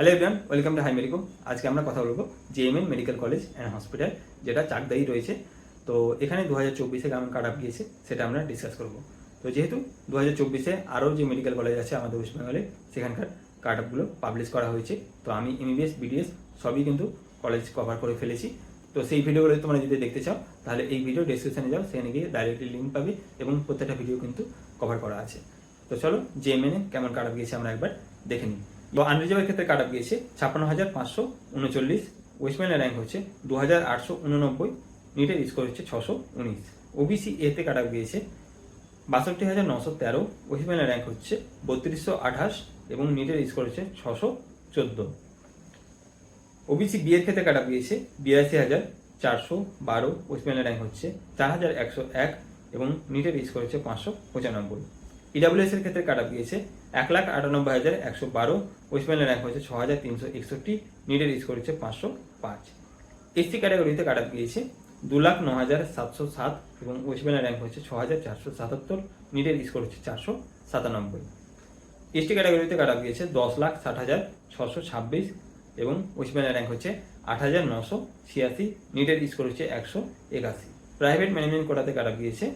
Hello everyone, welcome to Hi Medico. আজকে আমরা কথা বলবো JMN medical college and hospital, যেটা চাকদাই রয়েছে। তো এখানে 2024-এ কেমন কাট আপ গিয়েছে সেটা আমরা ডিসকাস করবো। তো যেহেতু 2024-এ আরও যে মেডিকেল কলেজ আছে আমাদের ওয়েস্ট বেঙ্গলে, সেখানকার কাট আপগুলো পাবলিশ করা হয়েছে। তো আমি এমবিবিএস, বিডিএস সবই কিন্তু কলেজ কভার করে ফেলেছি। তো সেই ভিডিওগুলো তোমরা যদি দেখতে চাও তাহলে এই ভিডিও ডেসক্রিপশনে যাও, সেখানে গিয়ে ডাইরেক্টলি লিঙ্ক পাবে এবং প্রত্যেকটা ভিডিও কিন্তু কভার করা আছে। তো চলো জেএমএনে কেমন কাট আপ গিয়েছে আমরা একবার দেখে নিই। তো আনরিজার্ভের ক্ষেত্রে কাট আপ গিয়েছে 56,539, ওয়েস্ট বেঙ্গলের র্যাঙ্ক হচ্ছে 2,889, নিটের স্কোর হচ্ছে 619। ওবিসি এতে কাট আপ গিয়েছে 62,913, ওয়েস্ট বেঙ্গলের র্যাঙ্ক হচ্ছে 3228 এবং নিটের স্কোর হচ্ছে 614। ওবিসি বি এর ক্ষেত্রে কাট আপ গিয়েছে 82,412, ওয়েস্ট বেঙ্গলের র্যাঙ্ক হচ্ছে 4,101 এবং নিটের স্কোর হচ্ছে 595। ইডাব্লিউএস এর ক্ষেত্রে কাট আপ গিয়েছে 1,98,112, ওয়েস্ট বেঙ্গলের র্যাঙ্ক হচ্ছে 6,361, নিটের স্কোর হচ্ছে 505। এসসি ক্যাটাগরিতে কাট আপ গিয়েছে 2,09,707 এবং ওয়েস্ট বেঙ্গলের র্যাঙ্ক হচ্ছে 6,477, নিটের স্কোর হচ্ছে 497। এসটি ক্যাটাগরিতে কাট আপ গিয়েছে 10,60,626 এবং ওয়েস্ট বেঙ্গলের র্যাঙ্ক হচ্ছে 8,986, নিটের স্কোর হচ্ছে 181। প্রাইভেট ম্যানেজমেন্ট কোটাতে কাট আপ গিয়েছে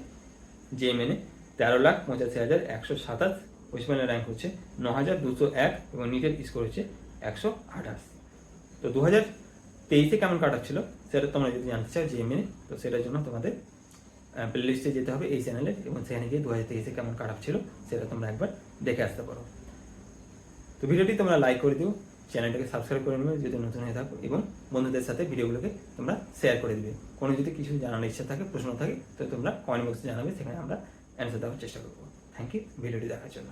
জেএমএনে 13,85,127, ওয়েস্ট বেঙ্গলের র্যাঙ্ক হচ্ছে 9,201 এবং নিটের স্কোর হচ্ছে 128। তো 2023-এ কেমন কাট আপ ছিল সেটা তোমরা যদি জানতে চাও জেএমএনে, তো সেটার জন্য তোমাদের প্লে লিস্টে যেতে হবে এই চ্যানেলে এবং সেখানে গিয়ে 2023-এ কেমন কাট আপ ছিল সেটা তোমরা একবার দেখে আসতে পারো। তো ভিডিওটি তোমরা লাইক করে দিও, চ্যানেলটাকে সাবস্ক্রাইব করে নেবে যদি নতুন হয়ে থাকো, এবং বন্ধুদের সাথে ভিডিওগুলোকে তোমরা শেয়ার করে দিবে। কোনো যদি কিছু জানার ইচ্ছা থাকে, প্রশ্ন থাকে, তো তোমরা কমেন্ট বক্সে জানাবে, সেখানে আমরা অ্যান্সার দেওয়ার চেষ্টা করবো। থ্যাংক ইউ ভিডিওটি দেখার জন্য।